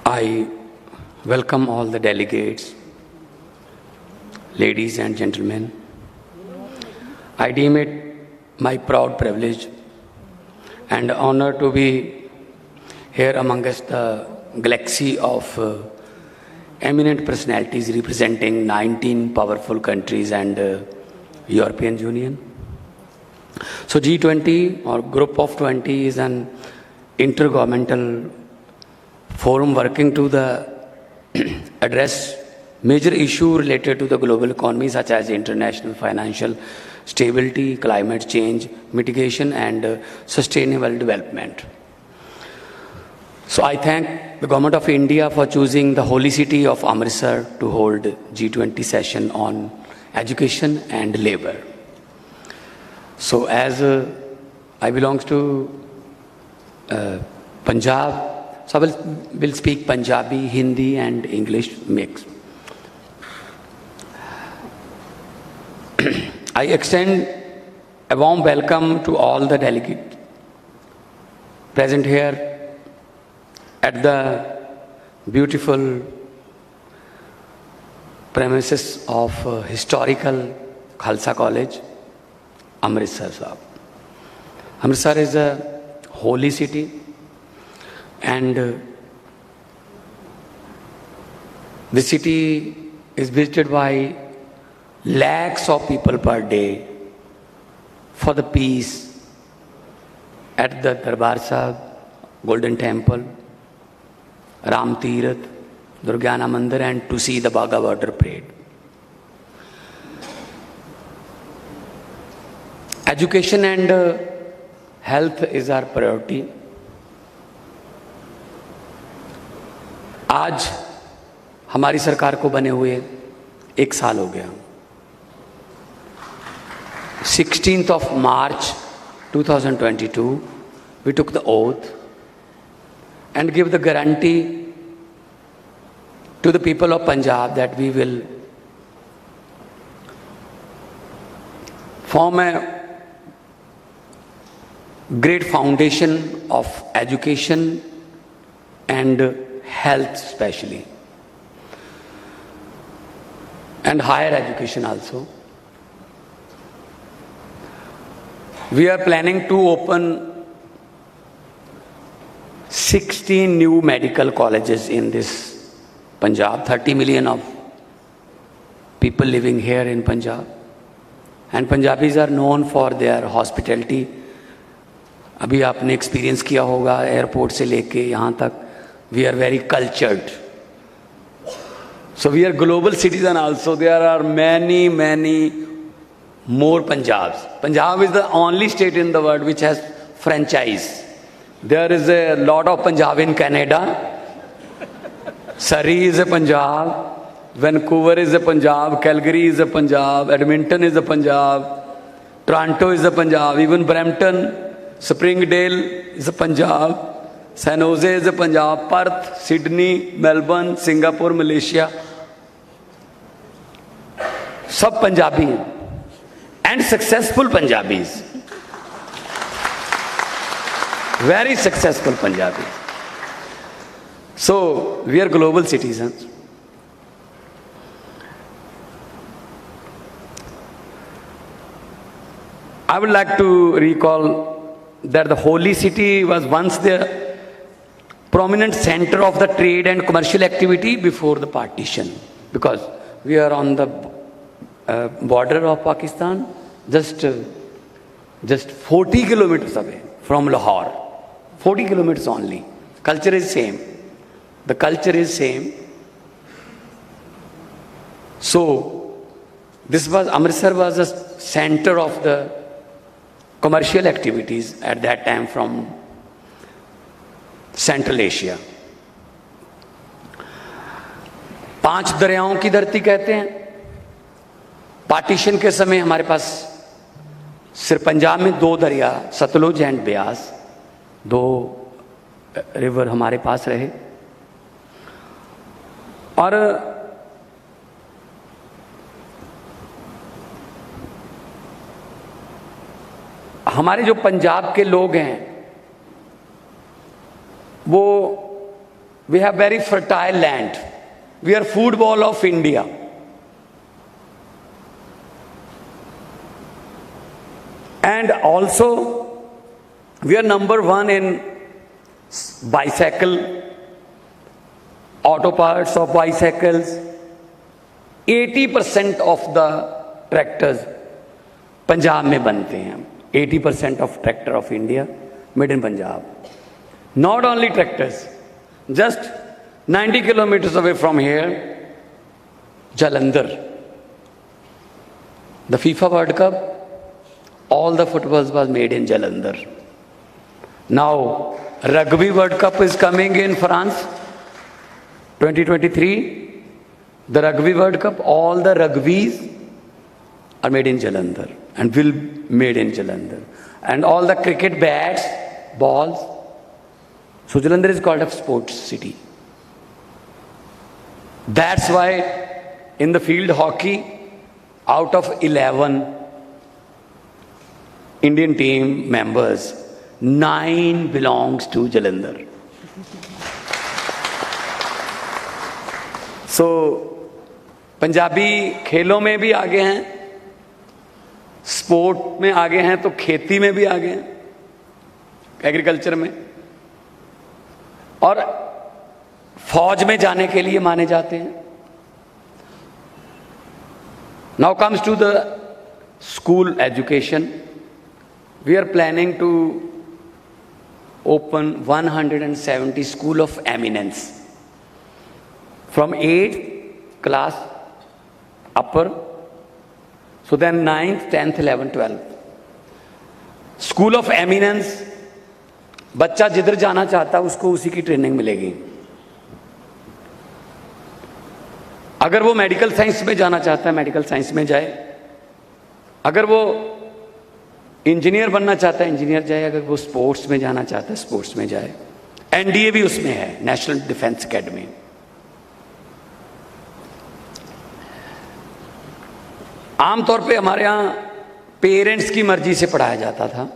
I welcome all the delegates, ladies and gentlemen. I deem it my proud privilege and honor to be here amongst the galaxy of eminent personalities representing 19 powerful countries and European Union. So G20 or Group of 20 is an intergovernmental forum working to address major issues related to the global economy such as international financial stability, climate change, mitigation and sustainable development. So I thank the Government of India for choosing the holy city of Amritsar to hold G20 session on education and labor. So as I belong to Punjab, so I will speak Punjabi, Hindi and English mix. I extend a warm welcome to all the delegates present here at the beautiful premises of historical Khalsa College, Amritsar Sahib. Amritsar is a holy city and the city is visited by lakhs of people per day for the peace at the Darbar Sahib, Golden Temple, Ram Tirath, Durgana Mandir and to see the Bagha Border Parade. Education and health is our priority. आज हमारी सरकार को बने हुए 1 साल हो गया. 16th of March 2022, we took the oath and give the guarantee to the people of Punjab that we will form a great foundation of education and health especially, and higher education also. We are planning to open 16 new medical colleges in this Punjab, 30 million of people living here in Punjab. And Punjabis are known for their hospitality. अभी आपने experience किया होगा airport से लेके यहाँ तक. We are very cultured. So we are global citizen also. There are many more Punjabs. Punjab is the only state in the world which has franchise. There is a lot of Punjab in Canada. Surrey is a Punjab. Vancouver is a Punjab. Calgary is a Punjab. Edmonton is a Punjab. Toronto is a Punjab. Even Brampton, Springdale is a Punjab. San Jose is a Punjab. Perth, Sydney, Melbourne, Singapore, Malaysia. सब पंजाबी हैं and successful Punjabis. Very successful Punjabis. So we are global citizens. I would like to recall that the holy city was once the prominent center of the trade and commercial activity before the partition, because we are on the border of Pakistan, just 40 kilometers away from Lahore. 40 kilometers only. Culture is same. The culture is same. So Amritsar was a center of the commercial activities at that time from Central Asia. 5 दरियाओं की धरती कहते हैं. Partition के समय हमारे पास सिर्फ पंजाब में 2 दरिया, सतलुज एंड ब्यास, 2 रिवर हमारे पास रहे. और हमारे जो पंजाब के लोग हैं वो We have very fertile land. We are food ball of India. And also, we are number one in bicycle, auto parts of bicycles. 80% of the tractors Punjab में बनते हैं. 80% of tractor of India made in Punjab. Not only tractors, just 90 kilometers away from here, Jalandhar. The FIFA World Cup, all the footballs was made in Jalandhar. Now, Rugby World Cup is coming in France, 2023. The Rugby World Cup, all the rugbies are made in Jalandhar and will made in Jalandhar. And all the cricket bats, balls. So Jalandhar is called a sports city. That's why in the field hockey, out of 11 Indian team members, 9 belongs to Jalandhar. So Punjabi खेलों में भी आगे हैं, sport में आगे हैं, तो खेती में भी आगे हैं, एग्रीकल्चर में, और फौज में जाने के लिए माने जाते हैं. Now comes to the school education. We are planning to open 170 school of eminence from 8th class upper, so then 9th, 10th, 11th, 12th. School of eminence, बच्चा जिधर जाना चाहता है उसको उसी की ट्रेनिंग मिलेगी. अगर वो मेडिकल साइंस में जाना चाहता है मेडिकल साइंस में जाए, अगर वो इंजीनियर बनना चाहता है इंजीनियर जाए, अगर वो स्पोर्ट्स में जाना चाहता है स्पोर्ट्स में जाए. एनडीए भी उसमें है, नेशनल डिफेंस एकेडमी. आमतौर पे हमारे यहाँ पेरेंट्स की मर्जी से पढ़ाया जाता था.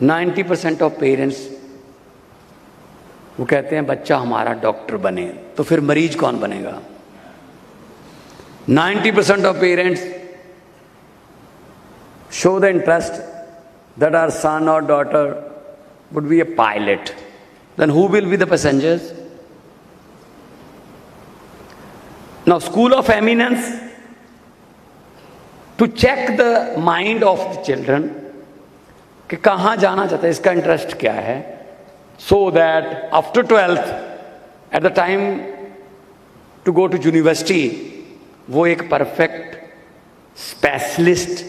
90% ऑफ पेरेंट्स वो कहते हैं बच्चा हमारा डॉक्टर बने, तो फिर मरीज कौन बनेगा? 90% of parents show the interest that our son और daughter would be a pilot. Then who will be the passengers? Now school of eminence, to check the mind of the children कि कहाँ जाना चाहता है, इसका इंटरेस्ट क्या है, so that after 12th at the time to go to university वो एक परफेक्ट स्पेशलिस्ट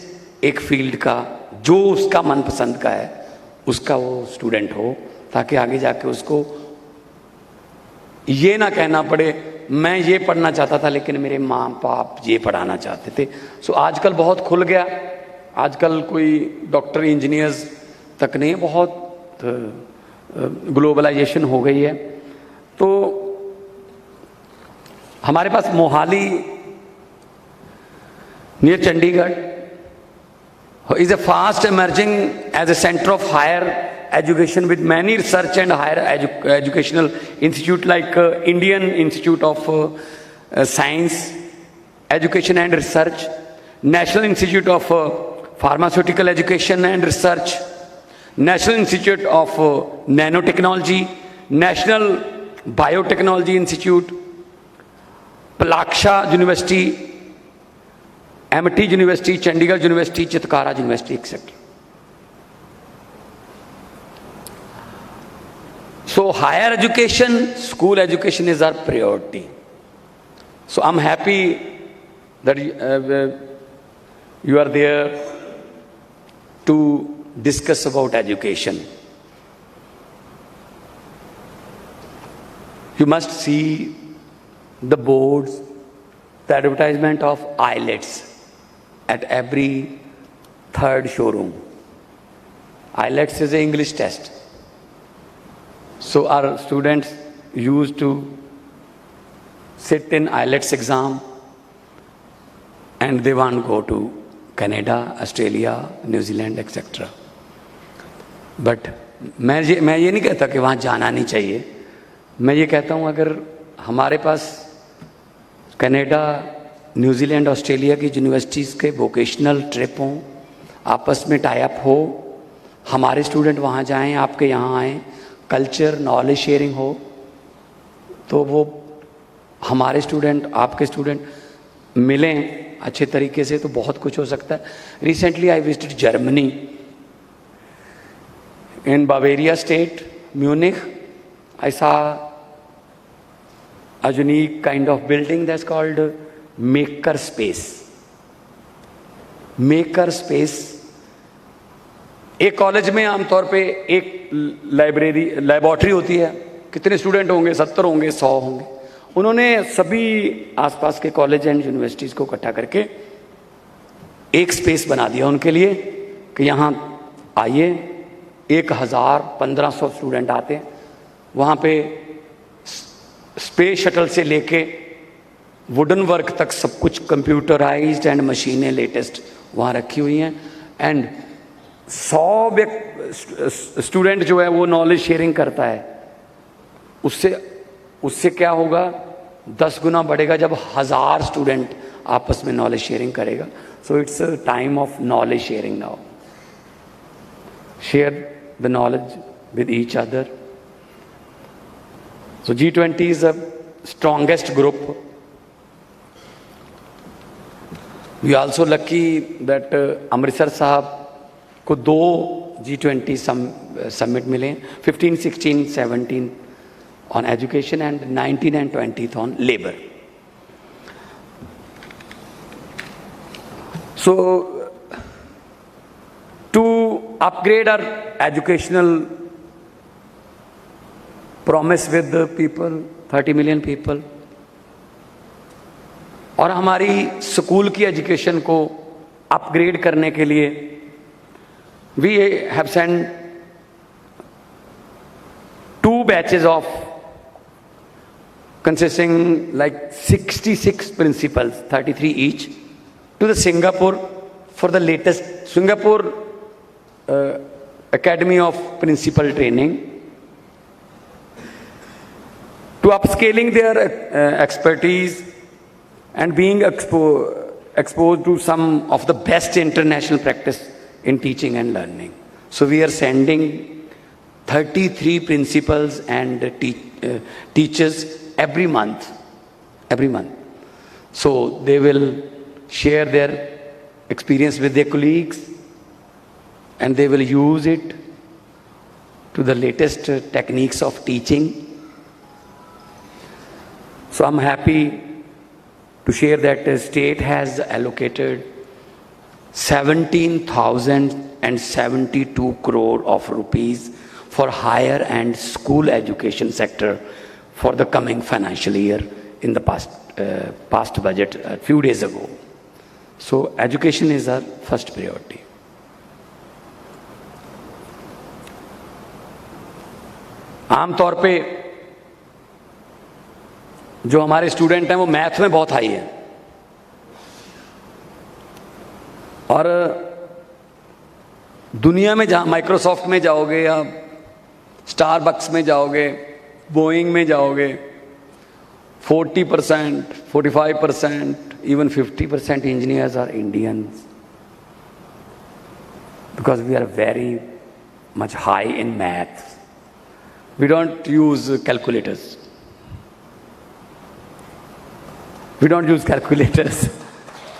एक फील्ड का जो उसका मनपसंद का है उसका वो स्टूडेंट हो, ताकि आगे जाके उसको ये ना कहना पड़े मैं ये पढ़ना चाहता था लेकिन मेरे माँ बाप ये पढ़ाना चाहते थे. सो आजकल बहुत खुल गया, आजकल कोई डॉक्टर इंजीनियर्स तक नहीं, बहुत ग्लोबलाइजेशन हो गई है. तो हमारे पास Mohali near Chandigarh is a fast emerging as a center of higher education with many research and higher educational institute like Indian Institute of Science, Education and Research, National Institute of Pharmaceutical Education and Research, National Institute of Nanotechnology, National Biotechnology Institute, Palaksha University, MIT University, Chandigarh University, Chitkara University, etc. So higher education, school education is our priority. So I'm happy that you are there to discuss about education. You must see the boards, the advertisement of IELTS at every third showroom. IELTS is an English test. So our students used to sit in IELTS exam and they want to go to Canada, Australia, New Zealand, etc. But मैं ये नहीं कहता कि वहाँ जाना नहीं चाहिए, मैं ये कहता हूँ अगर हमारे पास कनाडा, न्यूजीलैंड, ऑस्ट्रेलिया की यूनिवर्सिटीज़ के वोकेशनल ट्रिप हों, आपस में टाई अप हो, हमारे स्टूडेंट वहाँ जाएं, आपके यहाँ आएँ, कल्चर नॉलेज शेयरिंग हो, तो वो हमारे स्टूडेंट आपके स्टूडेंट मिलें अच्छे तरीके से तो बहुत कुछ हो सकता है। Recently I visited Germany, in Bavaria state, Munich. I saw a unique kind of building that's called Maker Space. Maker Space एक कॉलेज में आमतौर पे एक लैबोरेटरी होती है, कितने स्टूडेंट होंगे, 70 होंगे, 100 होंगे। उन्होंने सभी आसपास के कॉलेज एंड यूनिवर्सिटीज़ को इकट्ठा करके एक स्पेस बना दिया उनके लिए कि यहाँ आइए, 1000-1500 स्टूडेंट आते हैं। वहाँ पे स्पेस शटल से लेके वुडन वर्क तक सब कुछ कंप्यूटराइज्ड एंड मशीनें लेटेस्ट वहाँ रखी हुई हैं। एंड 100 स्टूडेंट जो है वो नॉलेज शेयरिंग करता है। उससे क्या होगा, 10 गुना बढ़ेगा जब 1000 स्टूडेंट आपस में नॉलेज शेयरिंग करेगा। So it's a time of knowledge sharing now. Share the knowledge with each other. So G20 is the strongest group. We are also lucky that Amritsar साहब को 2 G20 summit मिले, 15, 16, 17 on education and 19 and 20 on labor. So to upgrade our educational promise with the people, 30 million people, और हमारी school की education को upgrade करने के लिए we have sent 2 batches of consisting like 66 principals, 33 each, to the Singapore for the latest Singapore Academy of Principal Training, to upscaling their expertise and being exposed to some of the best international practice in teaching and learning. So we are sending 33 principals and teachers every month. So they will share their experience with their colleagues and they will use it to the latest techniques of teaching. So I'm happy to share that the state has allocated 17,072 crore of rupees for higher and school education sector for the coming financial year in the past budget a few days ago. So education is our first priority. आमतौर पे जो हमारे student हैं वो math में बहुत high है और दुनिया में जहाँ माइक्रोसॉफ्ट में जाओगे या स्टारबक्स में जाओगे, बोइंग में जाओगे, 40%, 45%, even 50% engineers are Indians because we are very much high in maths. We don't use calculators. We don't use calculators.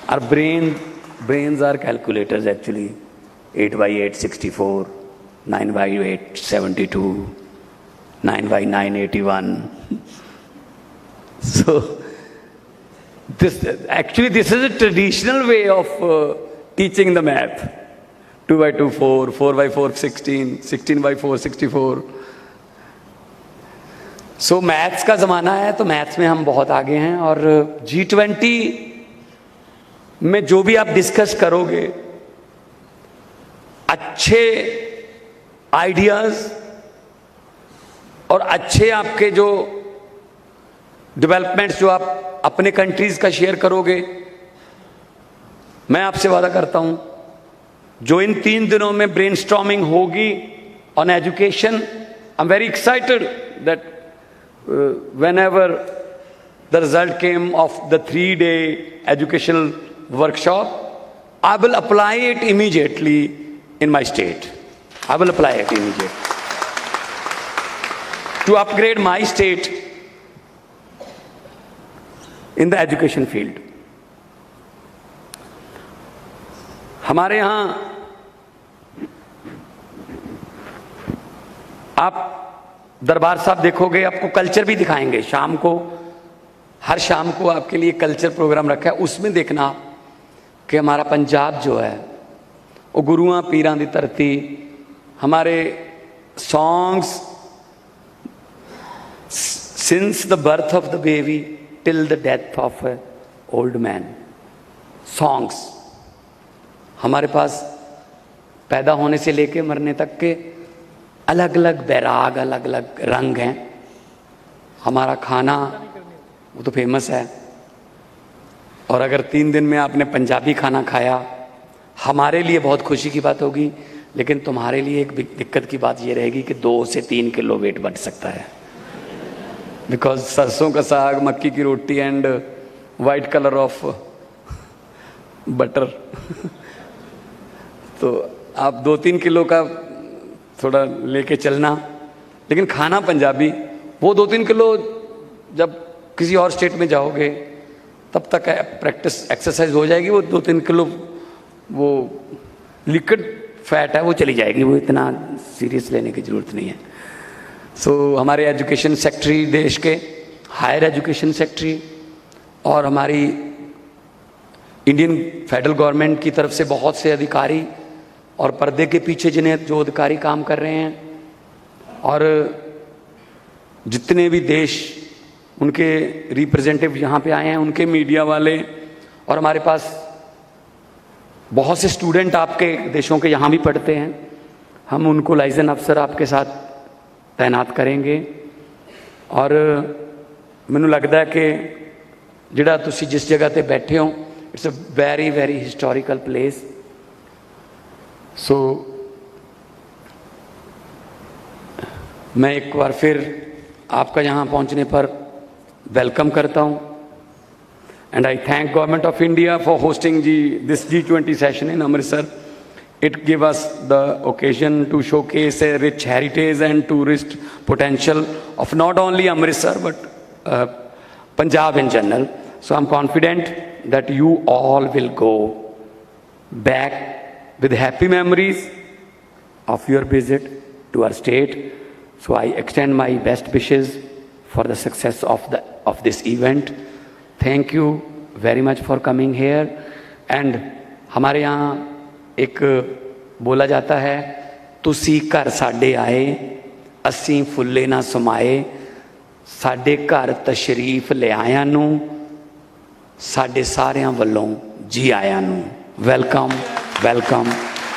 Our brains are calculators actually. 8 by 8, 64. 9 by 8, 72. 9 by 9, 81. So, this is a traditional way of teaching the math. 2 by 2, 4. 4 by 4, 16. 16 by 4, 64. So maths का ज़माना है तो maths में हम बहुत आगे हैं और G20 में जो भी आप डिस्कस करोगे, अच्छे आइडियाज़ और अच्छे आपके जो डेवलपमेंट्स जो आप अपने कंट्रीज़ का शेयर करोगे, मैं आपसे वादा करता हूं जो इन 3 दिनों में ब्रेनस्टॉर्मिंग होगी on education, I am very excited that whenever the result came of the 3-day educational workshop, I will apply it immediately in my state. I will apply it immediately to upgrade my state in the education field. हमारे यहाँ आप दरबार साहब देखोगे, आपको culture भी दिखाएंगे शाम को, हर शाम को आपके लिए कल्चर प्रोग्राम रखा है। उसमें देखना कि हमारा पंजाब जो है वो गुरुआं पीरां दी धरती, हमारे songs since the birth of the baby till the death of A old man, songs हमारे पास पैदा होने से लेके मरने तक के अलग अलग बैराग, अलग अलग रंग हैं। हमारा खाना वो तो फेमस है, और अगर 3 दिन में आपने पंजाबी खाना खाया, हमारे लिए बहुत खुशी की बात होगी, लेकिन तुम्हारे लिए एक दिक्कत की बात ये रहेगी कि 2 से 3 किलो वेट बढ़ सकता है, बिकॉज सरसों का साग, मक्की की रोटी and white colour of butter तो आप 2-3 किलो का थोड़ा लेके चलना, लेकिन खाना पंजाबी, वो 2-3 किलो जब किसी और स्टेट में जाओगे तब तक प्रैक्टिस एक्सरसाइज हो जाएगी, वो 2-3 किलो वो लिक्विड फैट है वो चली जाएगी, वो इतना सीरियस लेने की ज़रूरत नहीं है। सो हमारे एजुकेशन सेक्रेटरी, देश के हायर एजुकेशन सेक्रेटरी, और हमारी इंडियन फेडरल गवर्नमेंट की तरफ से बहुत से अधिकारी, और पर्दे के पीछे जिन्हें जो अधिकारी काम कर रहे हैं, और जितने भी देश उनके रिप्रेजेंटेटिव यहाँ पे आए हैं, उनके मीडिया वाले, और हमारे पास बहुत से स्टूडेंट आपके देशों के यहाँ भी पढ़ते हैं। हम उनको लाइसेंस अफसर आपके साथ तैनात करेंगे। और मैनू लगता है कि जिहड़ा तुसी जिस जगह ते बैठे हो, it's a very very historical place. So मैं एक बार फिर आपका यहाँ पहुँचने पर वेलकम करता हूँ, and I thank government of India for hosting this G20 session in Amritsar. It gave us the occasion to showcase a rich heritage and tourist potential of not only Amritsar but Punjab in general. So I'm confident that you all will go back with happy memories of your visit to our state. So I extend my best wishes for the success of this event. Thank you very much for coming here. And हमारे यहाँ एक बोला जाता है, तुसी घर साडे आए असी फुल्ले ना समाए, साडे घर तशरीफ ले आया नू साडे सारियां वल्लों जी आया नू. Welcome welcome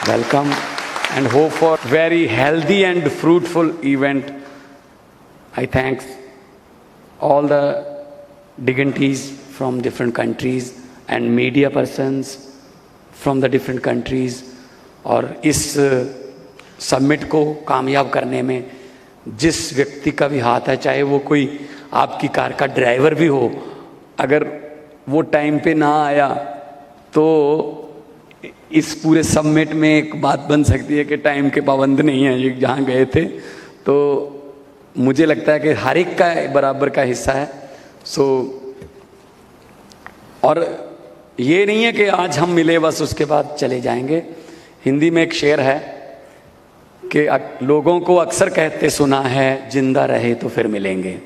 welcome and hope for very healthy and fruitful event. I thank all the dignitaries from different countries and media persons from the different countries. और इस समिट को कामयाब करने में जिस व्यक्ति का भी हाथ है, चाहे वो कोई आपकी कार का ड्राइवर भी हो, अगर वो टाइम पे ना आया तो इस पूरे समिट में एक बात बन सकती है कि टाइम के पाबंद नहीं है ये जहाँ गए थे. तो मुझे लगता है कि हर एक का बराबर का हिस्सा है. सो और ये नहीं है कि आज हम मिले बस उसके बाद चले जाएंगे. हिंदी में एक शेर है कि लोगों को अक्सर कहते सुना है जिंदा रहे तो फिर मिलेंगे.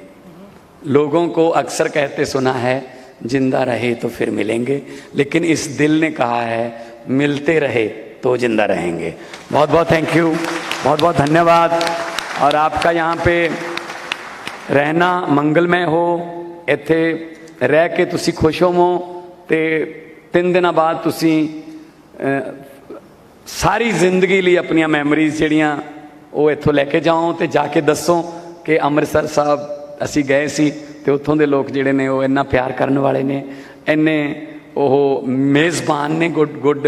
लोगों को अक्सर कहते सुना है जिंदा रहे तो फिर मिलेंगे, लेकिन इस दिल ने कहा है मिलते रहे तो जिंदा रहेंगे. बहुत बहुत थैंक यू, बहुत बहुत धन्यवाद. और आपका यहाँ पे रहना मंगलमय हो, इत्थे रह के तुसी खुश होवो ते 3 दिनों बाद तुसी सारी जिंदगी लिए अपनी मैमरीज जड़ियाँ वो इत्थों लैके जाओ तो जाके दसो कि अमृतसर साहब असी गए सी ते उत्थों दे लोग जिहड़े ने वो इन्ना प्यार करने वाले ने, इन्ने वो मेज़बान ने. गुड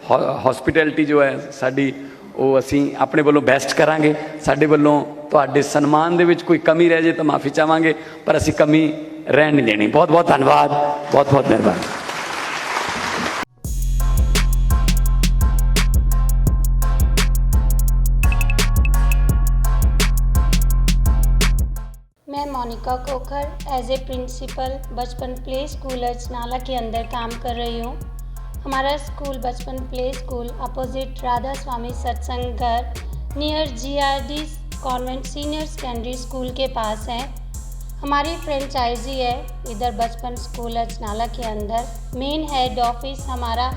हॉस्पिटैलिटी जो है साडी वो असी अपने वालों बेस्ट करांगे. साडे वालों ਤੁਹਾਡੇ ਸਨਮਾਨ ਦੇ ਵਿੱਚ ਕੋਈ ਕਮੀ ਰਹਿ ਜੇ ਤਾਂ ਮਾਫੀ ਚਾਹਾਂਗੇ, ਪਰ ਅਸੀਂ ਕਮੀ ਰਹਿਣ ਨਹੀਂ ਦੇਣੀ। ਬਹੁਤ ਬਹੁਤ ਧੰਨਵਾਦ, ਬਹੁਤ ਬਹੁਤ ਮਿਹਰਬਾਨੀ। मैं Monika Khokhar as a principal Bachpan play school Ajnala के अंदर काम कर रही हूँ। हमारा school Bachpan play school opposite Radha Soami Satsang Ghar near GRD convent senior secondary school के पास है। हमारी फ्रेंचाइजी है इधर बचपन स्कूल अजनाला के अंदर। मेन हेड ऑफिस हमारा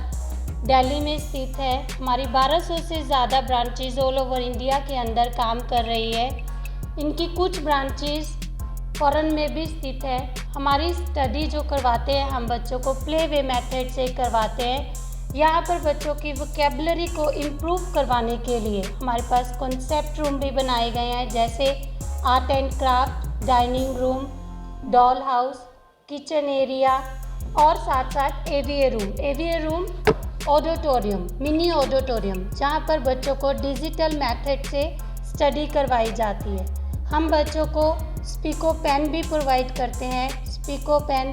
दिल्ली में स्थित है। हमारी 1200 से ज़्यादा ब्रांचेज ऑल ओवर इंडिया के अंदर काम कर रही है। इनकी कुछ ब्रांचेज फॉरेन में भी स्थित है। हमारी स्टडी जो करवाते हैं हम बच्चों को प्ले वे मेथड से करवाते हैं। यहाँ पर बच्चों की वोकेबलरी को इम्प्रूव करवाने के लिए हमारे पास कॉन्सेप्ट रूम भी बनाए गए हैं, जैसे art and craft, dining room, doll house, kitchen area और साथ साथ AVA room auditorium, mini auditorium, जहाँ पर बच्चों को डिजिटल मेथड से स्टडी करवाई जाती है। हम बच्चों को स्पीको पेन भी प्रोवाइड करते हैं। स्पीको पेन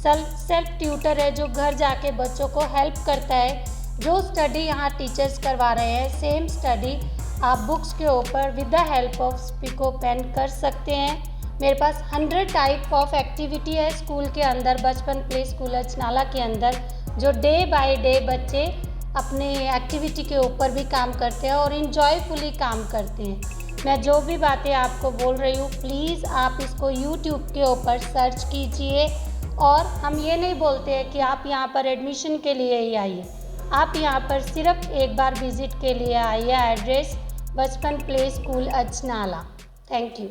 सेल्फ ट्यूटर है जो घर जाके बच्चों को हेल्प करता है। जो स्टडी यहाँ टीचर्स करवा रहे हैं सेम स्टडी आप बुक्स के ऊपर with the help of Speako pen कर सकते हैं। मेरे पास 100 टाइप ऑफ एक्टिविटी है स्कूल के अंदर, बचपन प्ले स्कूल अजनाला के अंदर, जो डे बाय डे बच्चे अपने एक्टिविटी के ऊपर भी काम करते हैं और इंजॉयफुली काम करते हैं। मैं जो भी बातें आपको बोल रही हूँ प्लीज़ आप इसको YouTube के ऊपर सर्च कीजिए। और हम ये नहीं बोलते हैं कि आप यहाँ पर एडमिशन के लिए ही आइए, आप यहाँ पर सिर्फ एक बार विज़िट के लिए आइए। Address Bachpan play school Ajnala. Thank you.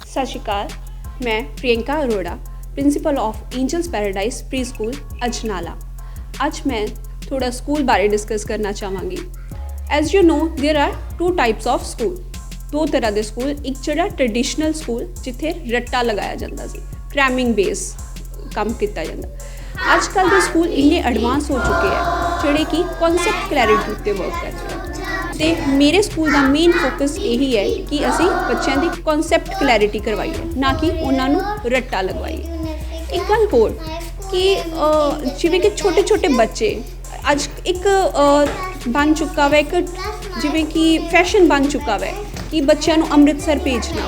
सत श्री अकाल, मैं Priyanka Arora, principal of Angels Paradise pre school Ajnala. आज मैं थोड़ा स्कूल बारे डिस्कस करना चाहांगी। As you know there are 2 types of school, 2 तरह के स्कूल। एक जिहड़ा ट्रेडिशनल स्कूल जिथे रट्टा लगाया जाता सी, क्रैमिंग बेस काम किया जाता। अजकल के स्कूल इन्ने एडवांस हो चुके हैं जिहड़े कि कॉन्सैप्ट क्लैरिटी उत्ते वर्क करते हैं। तो मेरे स्कूल का मेन फोकस यही है कि असी बच्चों की कॉन्सैप्ट क्लैरिटी करवाइए, ना कि उन्होंने रट्टा लगवाइए। एक गल होर कि जिवें कि छोटे छोटे बच्चे अज एक बन चुका है, एक जिवें कि फैशन बन चुका है कि बच्चों को अमृतसर भेजना।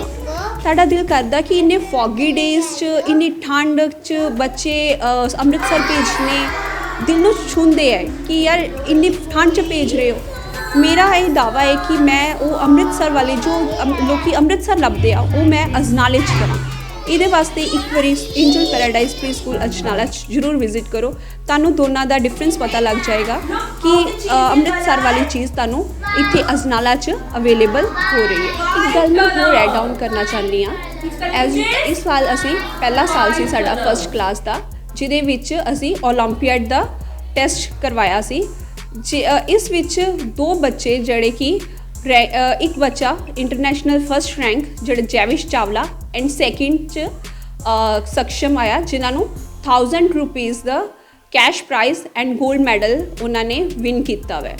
साडा दिल करदा कि इन्ने फॉगी डेज च, इन्नी ठंड च बच्चे अमृतसर भेजने दिल नूं छूंदे है कि यार इन्नी ठंड च भेज रहे हो। मेरा ये दावा है कि मैं वो अमृतसर वाले जो लोग अमृतसर लभदे आ वो मैं अजनाले च करां। ये वास्ते एक बारी angel paradise pre school Ajnala जरूर विजिट करो, तानू दोनों का डिफरेंस पता लग जाएगा कि अमृतसर वाली चीज़ तानू इत्थे अजनाला च अवेलेबल हो रही है। एक गल मैं होर एड ऑन करना चाहती हाँ। एज इस साल असी पहला साल सी साडा फर्स्ट क्लास का, जिहदे विच असी ओलंपियाड का टेस्ट करवाया सी। इस विच 2 बच्चे जड़े कि एक बच्चा इंटरनेशनल फर्स्ट रैंक जो जैविश चावला एंड सैकेंड च सक्षम आया, जिन्होंने 1000 rupees the cash prize and gold medal उन्होंने विन किया है।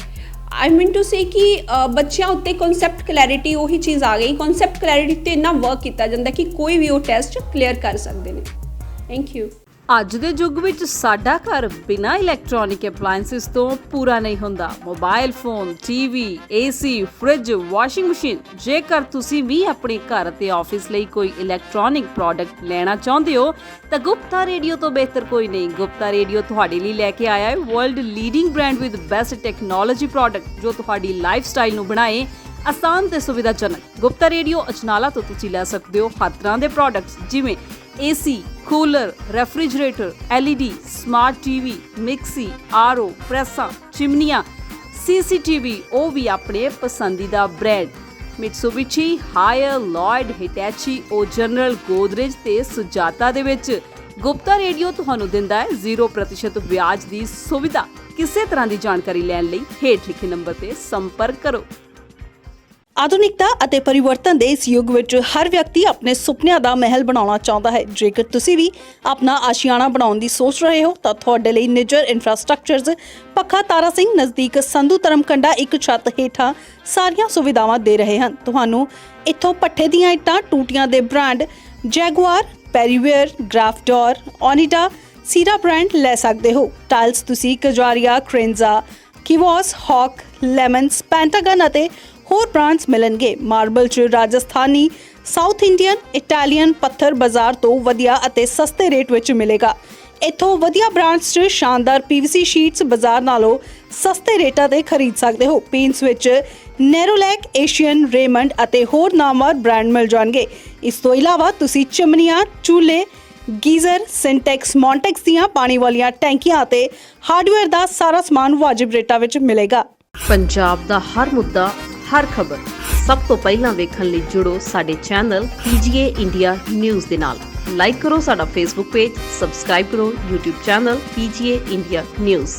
आई मीन टू से कि बच्चों उत्ते कॉन्सैप्ट क्लैरिटी वही चीज़ आ गई। कॉन्सैप्ट क्लैरिटी ते इन्ना वर्क किया जाता कि कोई भी वो टेस्ट क्लीयर कर सकते हैं। Thank you. ਅੱਜ ਦੇ ਯੁੱਗ ਵਿੱਚ ਸਾਡਾ ਘਰ ਬਿਨਾਂ ਇਲੈਕਟ੍ਰੋਨਿਕ ਅਪਲਾਈਐਂਸਿਸ ਤੋਂ ਪੂਰਾ ਨਹੀਂ ਹੁੰਦਾ। Mobile phone, TV, AC, fridge, washing machine. ਜੇਕਰ ਤੁਸੀਂ ਵੀ ਆਪਣੇ ਘਰ ਤੇ ਆਫਿਸ ਲਈ ਕੋਈ ਇਲੈਕਟ੍ਰੋਨਿਕ ਪ੍ਰੋਡਕਟ ਲੈਣਾ ਚਾਹੁੰਦੇ ਹੋ ਤਾਂ ਗੁਪਤਾ ਰੇਡੀਓ ਤੋਂ ਬਿਹਤਰ ਕੋਈ ਨਹੀਂ। ਗੁਪਤਾ ਰੇਡੀਓ ਤੁਹਾਡੇ ਲਈ ਲੈ ਕੇ ਆਇਆ ਹੈ world leading brand with best technology product ਜੋ ਤੁਹਾਡੀ ਲਾਈਫ ਸਟਾਈਲ ਨੂੰ ਬਣਾਏ ਆਸਾਨ ਤੇ ਸੁਵਿਧਾਜਨਕ। ਗੁਪਤਾ ਰੇਡੀਓ ਅਜਨਾਲਾ ਤੋਂ ਤੁਸੀਂ ਲੈ ਸਕਦੇ ਹੋ ਹਰ ਤਰ੍ਹਾਂ ਦੇ ਪ੍ਰੋਡਕਟਸ ਜਿਵੇਂ AC, cooler, refrigerator, LED, smart TV, mixie, RO, ਪ੍ਰੈਸਾਂ, ਚਿਮਨੀਆਂ, CCTV, ਉਹ ਵੀ ਆਪਣੇ ਪਸੰਦੀਦਾ ਬ੍ਰਾਂਡ ਮਿਟਸੂਬਿਸ਼ੀ, ਹਾਇਰ, ਲॉयड, ਹਿਟੈਚੀ, ਉਹ ਜਨਰਲ, ਗੋਦਰੇਜ ਤੇ ਸੁਜਾਤਾ ਦੇ ਵਿੱਚ। ਗੁਪਤਾ ਰੇਡੀਓ ਤੁਹਾਨੂੰ ਦਿੰਦਾ ਹੈ 0% ਵਿਆਜ ਦੀ ਸੁਵਿਧਾ। ਕਿਸੇ ਤਰ੍ਹਾਂ ਦੀ ਜਾਣਕਾਰੀ ਲੈਣ ਲਈ ਹੇਠ ਲਿਖੇ ਨੰਬਰ ਤੇ ਸੰਪਰਕ ਕਰੋ। ਆਧੁਨਿਕਤਾ ਅਤੇ ਪਰਿਵਰਤਨ ਦੇ ਇਸ ਯੁੱਗ ਵਿੱਚ ਹਰ ਵਿਅਕਤੀ ਆਪਣੇ ਸੁਪਨਿਆਂ ਦਾ ਮਹਿਲ ਬਣਾਉਣਾ ਚਾਹੁੰਦਾ ਹੈ। ਜੇਕਰ ਤੁਸੀਂ ਵੀ ਆਪਣਾ ਆਸ਼ੀਆਣਾ ਬਣਾਉਣ ਦੀ ਸੋਚ ਰਹੇ ਹੋ ਤਾਂ ਤੁਹਾਡੇ ਲਈ ਨਿੱਜਰ ਇਨਫਰਾਸਟ੍ਰਕਚਰਜ਼ ਪੱਖਾ ਤਾਰਾ ਸਿੰਘ ਨਜ਼ਦੀਕ ਸੰਧੂ ਧਰਮਕੰਡਾ ਇੱਕ ਛੱਤ ਹੇਠਾਂ ਸਾਰੀਆਂ ਸੁਵਿਧਾਵਾਂ ਦੇ ਰਹੇ ਹਨ। ਤੁਹਾਨੂੰ ਇੱਥੋਂ ਪੱਠੇ ਦੀਆਂ ਇੱਟਾਂ, ਟੂਟੀਆਂ ਦੇ ਬ੍ਰਾਂਡ ਜੈਗੁਆਰ, ਪੈਰੀਵੇਅਰ, ਗ੍ਰਾਫਡੋਰ, ਓਨੀਡਾ, ਸੀਰਾ ਬ੍ਰਾਂਡ ਲੈ ਸਕਦੇ ਹੋ। ਟਾਇਲਸ ਤੁਸੀਂ ਕਜਾਰੀਆ, ਕ੍ਰੇਨਜ਼ਾ, ਕਿਵੋਸ, ਹੌਕ, ਲੈਮਨਸ, ਪੈਂਟਾਗਨ ਅਤੇ ਹੋਰ ਬ੍ਰਾਂਡਸ ਮਿਲਣਗੇ। ਮਾਰਬਲ 'ਚ ਰਾਜਸਥਾਨੀ, ਸਾਊਥ ਇੰਡੀਅਨ, ਇਟਾਲੀਅਨ ਪੱਥਰ ਬਾਜ਼ਾਰ ਤੋਂ ਵਧੀਆ ਅਤੇ ਸਸਤੇ ਰੇਟ ਵਿੱਚ ਮਿਲੇਗਾ। ਇੱਥੋਂ ਵਧੀਆ ਬ੍ਰਾਂਡਸ 'ਚ ਸ਼ਾਨਦਾਰ PVC ਸ਼ੀਟਸ ਬਾਜ਼ਾਰ ਨਾਲੋਂ ਸਸਤੇ ਰੇਟਾਂ 'ਤੇ ਖਰੀਦ ਸਕਦੇ ਹੋ। ਪੇਂਟਸ ਵਿੱਚ ਨੈਰੋਲੈਕ, ਏਸ਼ੀਅਨ, ਰੇਮੰਡ ਅਤੇ ਹੋਰ ਨਾਮਵਰ ਬ੍ਰਾਂਡ ਮਿਲ ਜਾਣਗੇ। ਇਸ ਤੋਂ ਇਲਾਵਾ ਤੁਸੀਂ ਚਿਮਨੀਆਂ, ਚੂਲੇ, ਗੀਜ਼ਰ, ਸਿੰਟੈਕਸ, ਮੌਂਟੈਕਸ ਦੀਆਂ ਪਾਣੀ ਵਾਲੀਆਂ ਟੈਂਕੀਆਂ ਅਤੇ ਹਾਰਡਵੇਅਰ ਦਾ ਸਾਰਾ ਸਮਾਨ ਵਾਜਿਬ ਰੇਟਾਂ ਵਿੱਚ ਮਿਲੇਗਾ। ਪੰਜਾਬ ਦਾ ਹਰ ਮੁੱਦਾ, ਹਰ ਖਬਰ ਸਭ ਤੋਂ ਪਹਿਲਾਂ ਵੇਖਣ ਲਈ ਜੁੜੋ ਸਾਡੇ ਚੈਨਲ PGA ਇੰਡੀਆ ਨਿਊਜ਼ ਦੇ ਨਾਲ। ਲਾਈਕ ਕਰੋ ਸਾਡਾ ਫੇਸਬੁੱਕ ਪੇਜ, ਸਬਸਕ੍ਰਾਈਬ ਕਰੋ YouTube channel PGA India news.